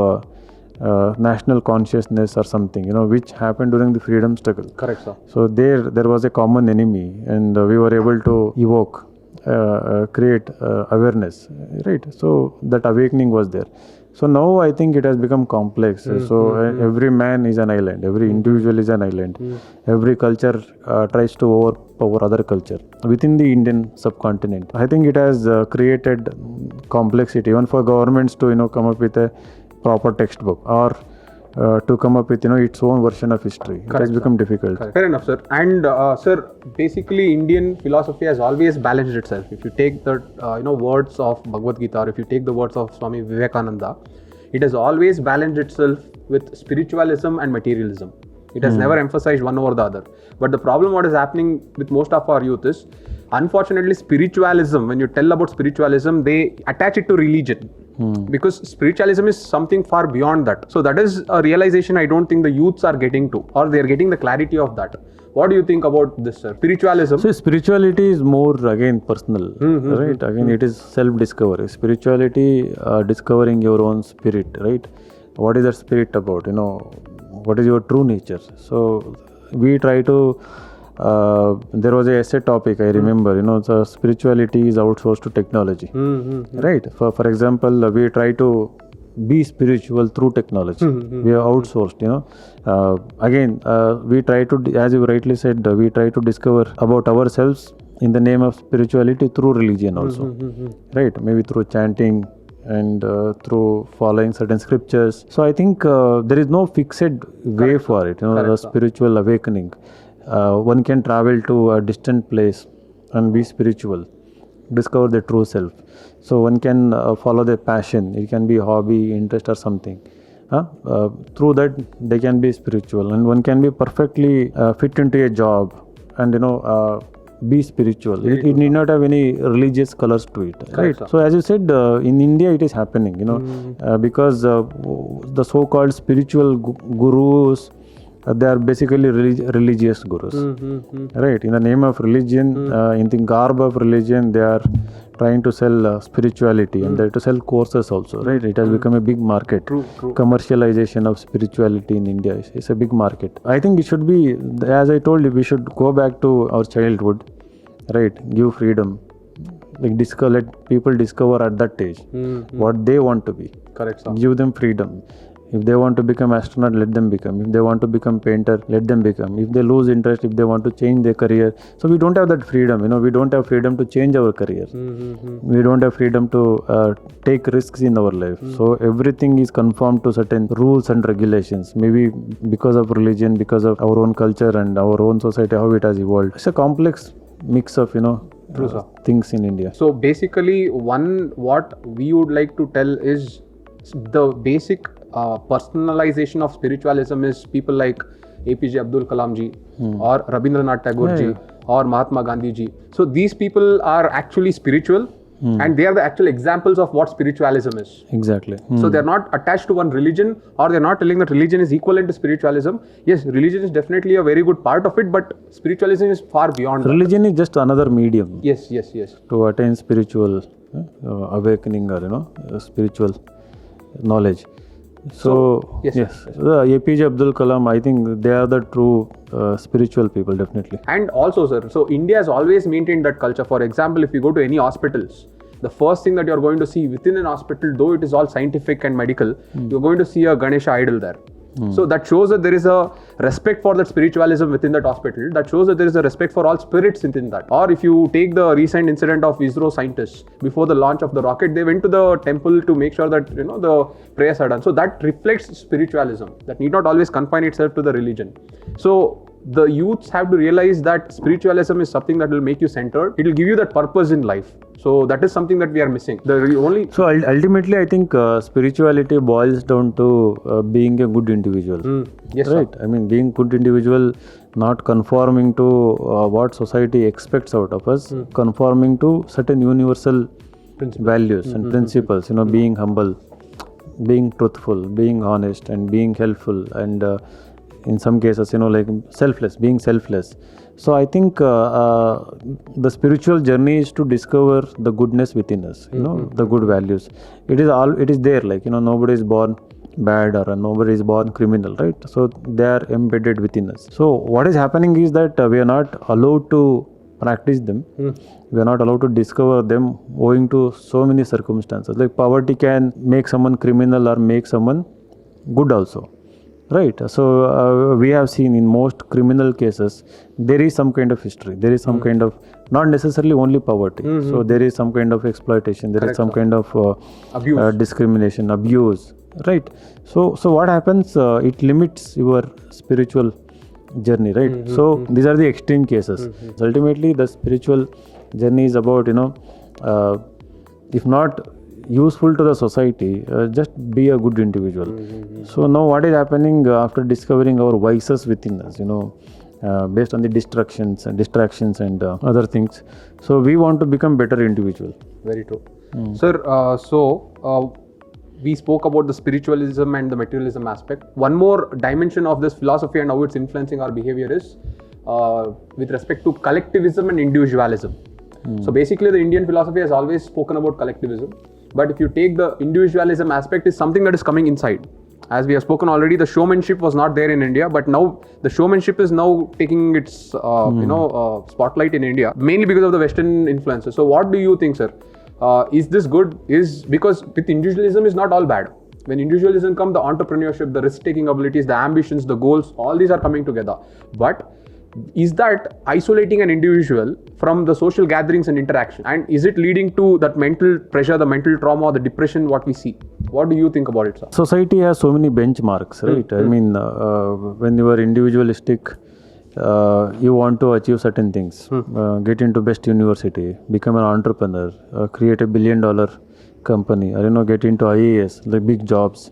A: national consciousness or something, which happened during the freedom struggle.
B: Correct, sir.
A: So there was a common enemy, and we were able to evoke, create awareness, right? So that awakening was there. So now I think it has become complex. So every man is an island, every individual is an island. Every culture tries to overpower other culture within the Indian subcontinent. I think it has created complexity, even for governments to come up with a proper textbook, or to come up with its own version of history. Correct, it has become difficult.
B: Correct. Fair enough, sir. And sir, basically Indian philosophy has always balanced itself. If you take the words of Bhagavad Gita, or if you take the words of Swami Vivekananda, it has always balanced itself with spiritualism and materialism. It has never emphasized one over the other. But the problem what is happening with most of our youth is, unfortunately, spiritualism, when you tell about spiritualism, they attach it to religion. Because spiritualism is something far beyond that. So that is a realization I don't think the youths are getting to, or they are getting the clarity of that. What do you think about this, sir? Spiritualism.
A: So spirituality is more, again, personal, right? Again, it is self-discovery. Spirituality, discovering your own spirit, right? What is that spirit about? What is your true nature? So we try to, there was a essay topic, I remember, so spirituality is outsourced to technology, right? For example, we try to be spiritual through technology. We are outsourced, again, we try to, as you rightly said, we try to discover about ourselves in the name of spirituality through religion also, right? Maybe through chanting and through following certain scriptures. So I think there is no fixed way for it, the spiritual awakening. One can travel to a distant place and be spiritual, discover the true self. So one can follow their passion. It can be hobby, interest, or something. Through that, they can be spiritual, and one can be perfectly fit into a job and be spiritual. It need not have any religious colors to it, right? So as you said, in India it is happening, because the so-called spiritual gurus, they are basically religious gurus, right? In the name of religion, in the garb of religion, they are trying to sell spirituality, and they to sell courses also, right? It has become a big market.
B: True.
A: Commercialization of spirituality in India is a big market. I think it should be, as I told you, we should go back to our childhood, right? Give freedom, like let people discover at that age what they want to be.
B: Correct, sir.
A: Give them freedom. If they want to become astronaut, let them become. If they want to become painter, let them become. If they lose interest, if they want to change their career. So we don't have that freedom, we don't have freedom to change our career. We don't have freedom to take risks in our life. So everything is conformed to certain rules and regulations. Maybe because of religion, because of our own culture and our own society, how it has evolved. It's a complex mix of, things in India.
B: So basically, what we would like to tell is the basic personalization of spiritualism is people like APJ Abdul Kalam ji, or Rabindranath Tagore ji, or Mahatma Gandhi ji. So these people are actually spiritual, and they are the actual examples of what spiritualism is.
A: Exactly.
B: So they're not attached to one religion, or they're not telling that religion is equivalent to spiritualism. Yes, religion is definitely a very good part of it, but spiritualism is far beyond
A: religion is just another medium.
B: Yes.
A: To attain spiritual awakening, or spiritual knowledge. So
B: yes.
A: the APJ Abdul Kalam, I think they are the true spiritual people, definitely.
B: And also, sir, so India has always maintained that culture. For example, if you go to any hospitals, the first thing that you're going to see within an hospital, though it is all scientific and medical, you're going to see a Ganesha idol there. So that shows that there is a respect for that spiritualism within that hospital. That shows that there is a respect for all spirits within that. Or if you take the recent incident of ISRO scientists, before the launch of the rocket, they went to the temple to make sure that the prayers are done. So that reflects spiritualism. That need not always confine itself to the religion. So the youths have to realize that spiritualism is something that will make you centered. It will give you that purpose in life. So that is something that we are missing.
A: So ultimately, I think spirituality boils down to being a good individual.
B: Yes,
A: right.
B: sir.
A: I mean, being good individual, not conforming to what society expects out of us, conforming to certain universal values and principles. Being humble, being truthful, being honest, and being helpful, and in some cases, like being selfless. So I think the spiritual journey is to discover the goodness within us, the good values. It is there, like, nobody is born bad or nobody is born criminal, right? So they are embedded within us. So what is happening is that we are not allowed to practice them. We are not allowed to discover them owing to so many circumstances. Like poverty can make someone criminal or make someone good also. Right. So we have seen in most criminal cases, there is some kind of history. There is some kind of, not necessarily only poverty. So there is some kind of exploitation. There is some kind of
B: Abuse.
A: discrimination, abuse. Right. So what happens? It limits your spiritual journey. Right. So these are the extreme cases. So ultimately, the spiritual journey is about, if not useful to the society, just be a good individual. So now what is happening after discovering our vices within us, based on the distractions and other things. So we want to become better individual.
B: Very true. Sir, we spoke about the spiritualism and the materialism aspect. One more dimension of this philosophy and how it's influencing our behavior is with respect to collectivism and individualism. So basically, the Indian philosophy has always spoken about collectivism. But if you take the individualism aspect, is something that is coming inside. As we have spoken already, the showmanship was not there in India, but now the showmanship is now taking its spotlight in India, mainly because of the Western influences. So what do you think, sir? Is this good? Because with individualism is not all bad. When individualism comes, the entrepreneurship, the risk-taking abilities, the ambitions, the goals, all these are coming together. But is that isolating an individual from the social gatherings and interaction? And is it leading to that mental pressure, the mental trauma, the depression, what we see? What do you think about it, sir?
A: Society has so many benchmarks, right? I mean, when you are individualistic, you want to achieve certain things, get into best university, become an entrepreneur, create $1 billion company, or get into IAS, like big jobs.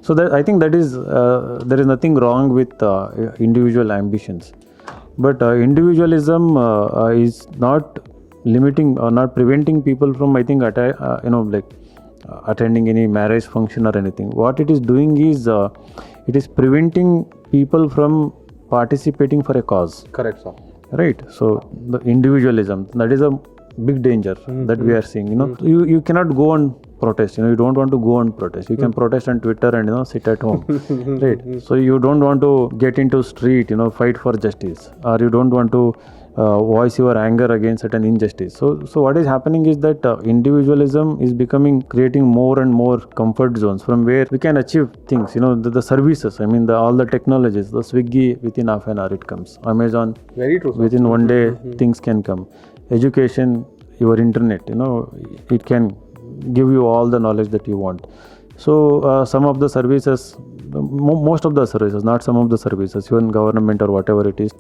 A: So that I think that is there is nothing wrong with individual ambitions. But individualism is not limiting or not preventing people from, I think, attending any marriage function or anything. What it is doing is it is preventing people from participating for a cause.
B: Correct, sir.
A: Right. So the individualism, that is a big danger that we are seeing. You cannot go on protest. You don't want to go on protest. You can protest on Twitter and sit at home. Right. So you don't want to get into street, fight for justice, or you don't want to voice your anger against certain injustice. So what is happening is that individualism is creating more and more comfort zones from where we can achieve things. The services. I mean, all the technologies. The Swiggy, within half an hour it comes. Amazon.
B: Very true, sir.
A: Within one day things can come. Education, your internet. It can give you all the knowledge that you want. So some of the services, most of the services, not some of the services, even government or whatever it is,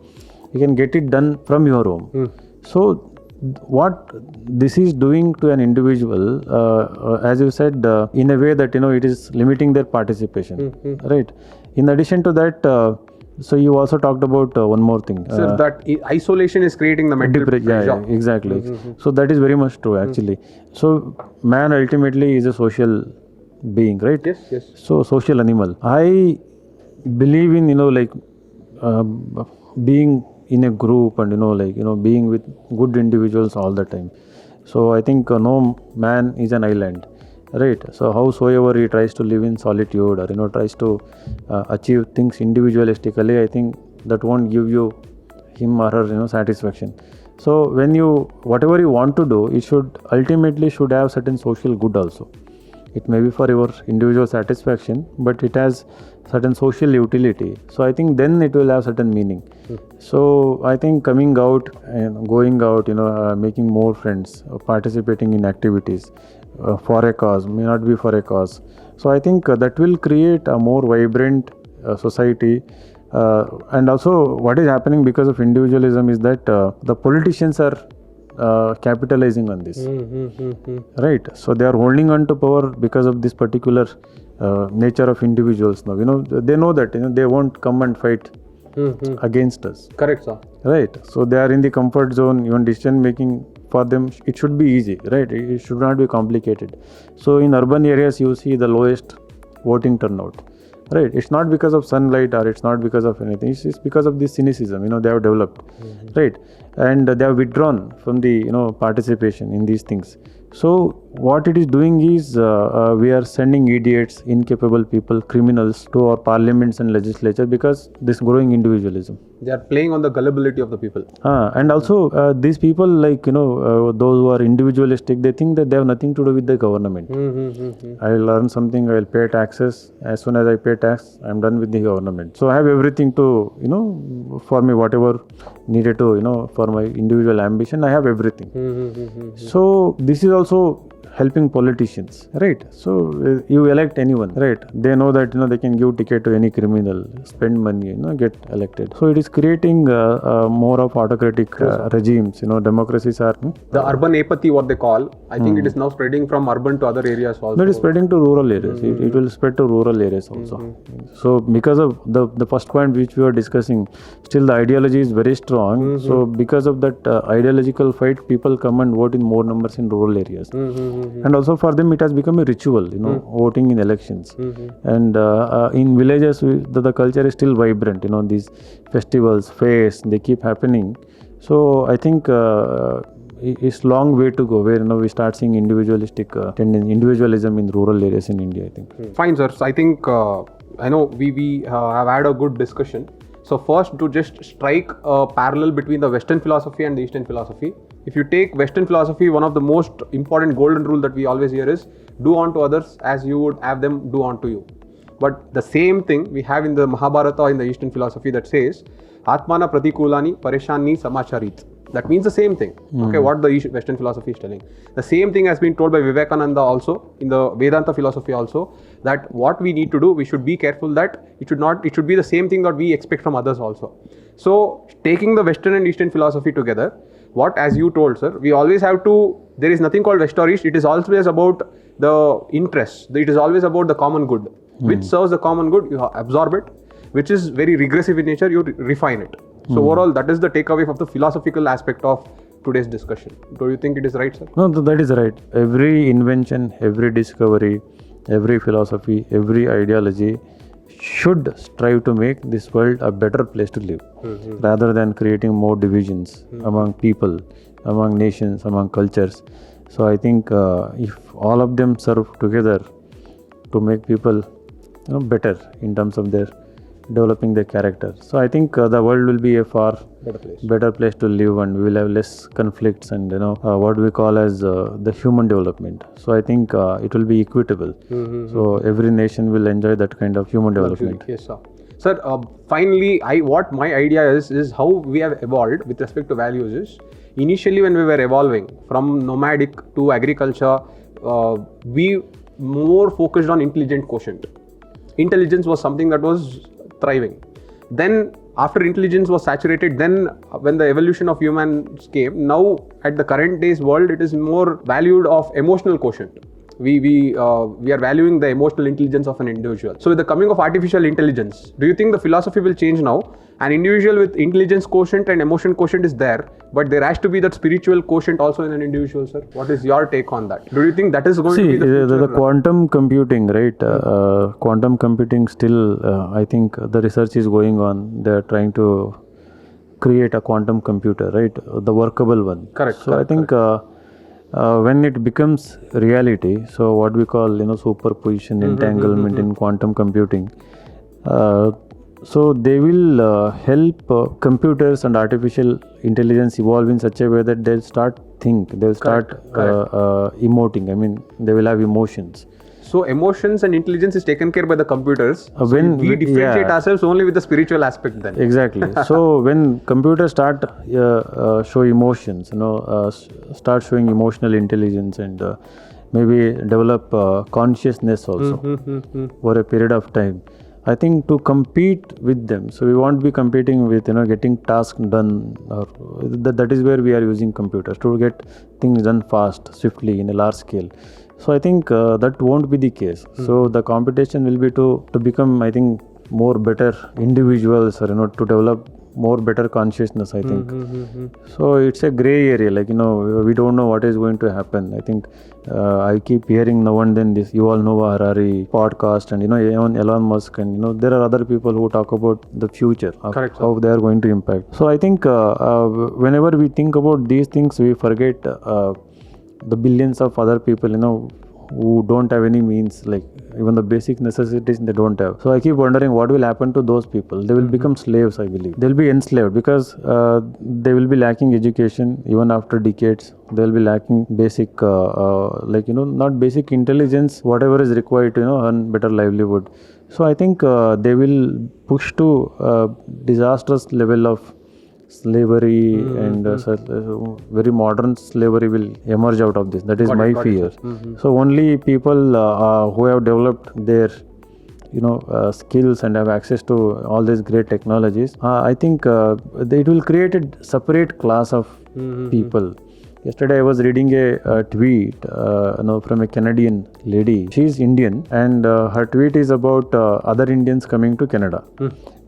A: you can get it done from your home. So what this is doing to an individual, as you said, in a way that it is limiting their participation, right? In addition to that, so you also talked about one more thing.
B: Sir, that isolation is creating the mental pressure.
A: Yeah, exactly. So that is very much true, actually. So man ultimately is a social being, right?
B: Yes.
A: So social animal. I believe in being in a group and being with good individuals all the time. So I think no man is an island. right? So howsoever he tries to live in solitude or tries to achieve things individualistically, I think that won't give you him or her satisfaction. So when you whatever you want to do, it should ultimately have certain social good also. It may be for your individual satisfaction, but it has certain social utility. So I think then it will have certain meaning. So I think coming out and going out, making more friends, participating in activities for a cause, may not be for a cause. So I think that will create a more vibrant society. And also what is happening because of individualism is that the politicians are capitalizing on this, right? So they are holding on to power because of this particular nature of individuals now. They know that they won't come and fight against us.
B: Correct, sir.
A: Right. So they are in the comfort zone. Even decision making for them, it should be easy, right? It should not be complicated. So in urban areas, you see the lowest voting turnout. Right, it's not because of sunlight or it's not because of anything. It's because of this cynicism, they have developed, right? And they have withdrawn from the participation in these things. So what it is doing is we are sending idiots, incapable people, criminals to our parliaments and legislature because this growing individualism.
B: They are playing on the gullibility of the people.
A: And also these people, like those who are individualistic, they think that they have nothing to do with the government. I will learn something, I will pay taxes. As soon as I pay tax, I am done with the government. So I have everything to for me, whatever needed to for my individual ambition, I have everything. So this is also helping politicians, right? So you elect anyone, right? They know that they can give ticket to any criminal, spend money, get elected. So it is creating more of autocratic regimes. Democracies are
B: the urban apathy, what they call. I think it is now spreading from urban to other areas also.
A: No, it is spreading to rural areas. It will spread to rural areas also. So because of the first point which we were discussing, still the ideology is very strong. So because of that ideological fight, people come and vote in more numbers in rural areas. And also for them it has become a ritual, voting in elections. And in villages the culture is still vibrant. These festivals, fairs, they keep happening. So I think it's long way to go where we start seeing individualistic individualism in rural areas in India, I think.
B: Fine, sir. So I think I know we have had a good discussion. So first, to just strike a parallel between the Western philosophy and the Eastern philosophy. If you take Western philosophy, one of the most important golden rule that we always hear is do unto others as you would have them do unto you. But the same thing we have in the Mahabharata in the Eastern philosophy that says Atmana pratikulani pareshani samacharit. That means the same thing. Okay, what the Western philosophy is telling. The same thing has been told by Vivekananda also in the Vedanta philosophy also, that what we need to do, we should be careful that it should be the same thing that we expect from others also. So taking the Western and Eastern philosophy together, what, as you told, sir, we always have to, there is nothing called West or East. It is always about the interests. It is always about the common good. Which serves the common good, you absorb it. Which is very regressive in nature, you refine it. So overall, that is the takeaway of the philosophical aspect of today's discussion. Do you think it is right, sir?
A: No, that is right. Every invention, every discovery, every philosophy, every ideology should strive to make this world a better place to live, rather than creating more divisions among people, among nations, among cultures. So I think if all of them serve together to make people better in terms of their developing their character. So I think the world will be a far better place to live, and we will have less conflicts and what we call as the human development. So I think it will be equitable. So every nation will enjoy that kind of human development.
B: Yes, sir. Sir, finally, what my idea is how we have evolved with respect to values is, initially when we were evolving from nomadic to agriculture, we more focused on intelligent quotient. Intelligence was something that was thriving. Then after intelligence was saturated, then when the evolution of humans came, now at the current day's world, it is more valued of emotional quotient. We are valuing the emotional intelligence of an individual. So with the coming of artificial intelligence, do you think the philosophy will change now? An individual with intelligence quotient and emotion quotient is there, but there has to be that spiritual quotient also in an individual, sir. What is your take on that? Do you think that is going to be the future?
A: The quantum computing, right? Quantum computing still, I think the research is going on. They are trying to create a quantum computer, right? The workable one.
B: Correct.
A: So I think when it becomes reality, so what we call superposition, entanglement in quantum computing, so they will help computers and artificial intelligence evolve in such a way that they'll start emoting. I mean, they will have emotions.
B: So emotions and intelligence is taken care by the computers. So
A: when
B: we differentiate ourselves only with the spiritual aspect then.
A: Exactly. So when computers start show emotions, start showing emotional intelligence and maybe develop consciousness also for a period of time, I think to compete with them, so we won't be competing with getting tasks done, or that is where we are using computers to get things done fast, swiftly, in a large scale. So I think that won't be the case. So the competition will be to become, I think, more better individuals, or to develop more better consciousness, I think. So it's a gray area, like we don't know what is going to happen. I think I keep hearing now and then this Yuval Noah Harari podcast, and even Elon Musk, and there are other people who talk about the future of how they are going to impact. So I think whenever we think about these things, we forget the billions of other people who don't have any means, like even the basic necessities they don't have. So I keep wondering what will happen to those people. They will become slaves, I believe. They'll be enslaved because they will be lacking education even after decades. They'll be lacking basic not basic intelligence, whatever is required to earn better livelihood. So I think they will push to disastrous level of slavery, and very modern slavery will emerge out of this. That is my fear. So only people who have developed their skills and have access to all these great technologies, I think it will create a separate class of people. Yesterday I was reading a tweet from a Canadian lady. She is Indian, and her tweet is about other Indians coming to Canada.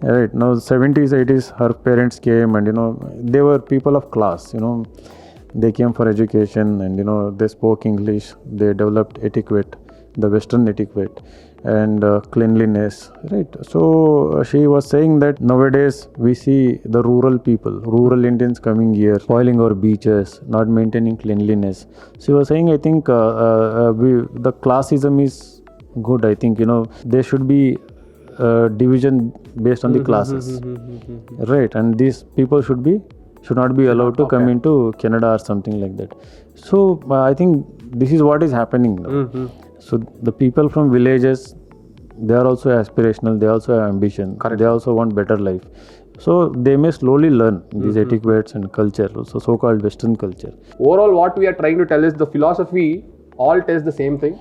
A: Right now, 70s, 80s, her parents came, and they were people of class. They came for education, and they spoke English. They developed etiquette, the Western etiquette, and cleanliness. Right. So she was saying that nowadays we see the rural people, rural Indians coming here, spoiling our beaches, not maintaining cleanliness. She was saying, I think the classism is good. I think there should be division based on the classes, right? And these people should not be allowed to come into Canada or something like that. So I think this is what is happening now. So the people from villages, they are also aspirational, they also have ambition. Correct. They also want better life. So they may slowly learn these etiquettes and culture, also so-called Western culture.
B: Overall, what we are trying to tell is the philosophy all tells the same thing.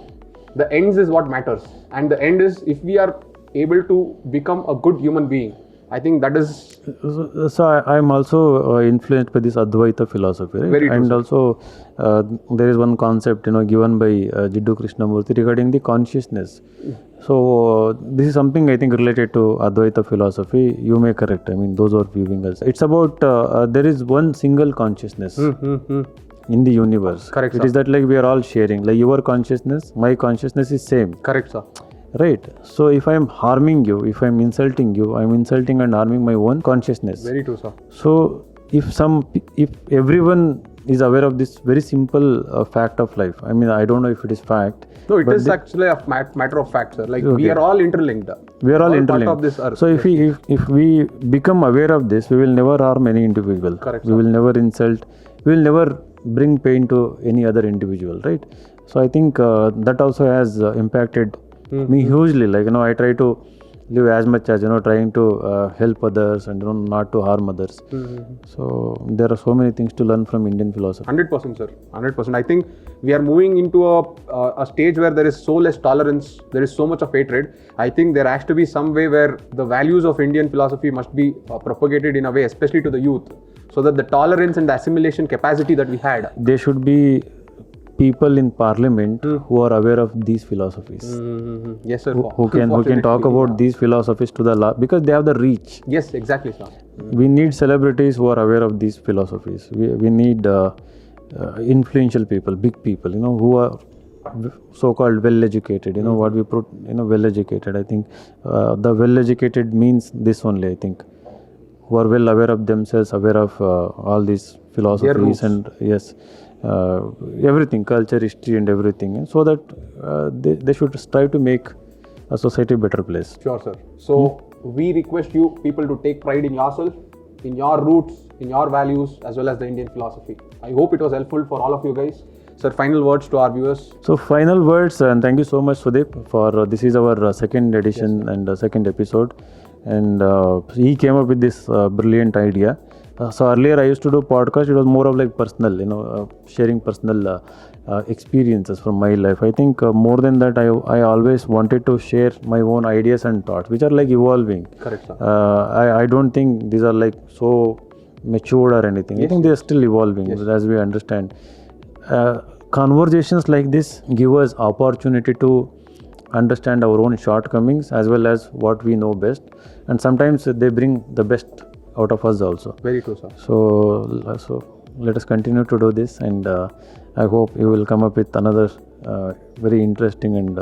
B: The ends is what matters, and the end is if we are able to become a good human being. I think that is.
A: So I am also influenced by this Advaita philosophy, right?
B: Very true,
A: and
B: sir.
A: also there is one concept given by Jiddu Krishnamurti regarding the consciousness. So this is something I think related to Advaita philosophy. You may correct. I mean, those who are viewing us. It's about there is one single consciousness in the universe.
B: Correct,
A: It
B: sir.
A: is that like we are all sharing. Like your consciousness, my consciousness is same.
B: Correct, sir.
A: Right. So if I am harming you, if I am insulting you, I am insulting and harming my own consciousness.
B: Very true, sir.
A: So if everyone is aware of this very simple fact of life, I mean, I don't know if it is fact.
B: No, it is actually a matter of fact, sir. Like we are all interlinked.
A: We are all interlinked.
B: Part of this earth.
A: So if we become aware of this, we will never harm any individual.
B: Correct,
A: We
B: sir.
A: will never insult. We will never bring pain to any other individual, right? So I think that also has impacted me hugely. Like I try to live as much as trying to help others and not to harm others. So there are so many things to learn from Indian philosophy.
B: 100%, sir. 100%. I think we are moving into a stage where there is so less tolerance, there is so much of hatred. I think there has to be some way where the values of Indian philosophy must be propagated in a way, especially to the youth, so that the tolerance and the assimilation capacity that we had.
A: There should be people in parliament who are aware of these philosophies.
B: Yes, sir.
A: Who can talk about these philosophies to the law, because they have the reach.
B: Yes, exactly, sir.
A: We need celebrities who are aware of these philosophies. We need influential people, big people, who are so-called well-educated. What we put, well-educated. I think the well-educated means this only. I think who are well aware of themselves, aware of all these philosophies, and yes. everything, culture, history, and everything, and so that they should strive to make a society a better place.
B: Sure, sir. So we request you people to take pride in yourself, in your roots, in your values, as well as the Indian philosophy. I hope it was helpful for all of you guys. Sir, final words to our viewers.
A: So final words, and thank you so much, Sudeep, for this is our second edition and second episode, and he came up with this brilliant idea. So earlier I used to do podcast. It was more of like personal, sharing personal experiences from my life. I think more than that, I always wanted to share my own ideas and thoughts, which are like evolving.
B: Correct, sir.
A: I don't think these are like so matured or anything. I think they are still evolving, as we understand. Conversations like this give us opportunity to understand our own shortcomings as well as what we know best, and sometimes they bring the best out of us also.
B: Very true, sir.
A: So let us continue to do this, and I hope you will come up with another very interesting and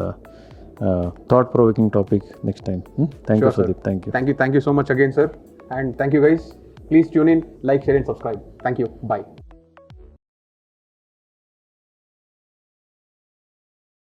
A: thought-provoking topic next time. Thank you, Sudeep. Thank you.
B: Thank you so much again, sir. And thank you guys. Please tune in, like, share, and subscribe. Thank you. Bye.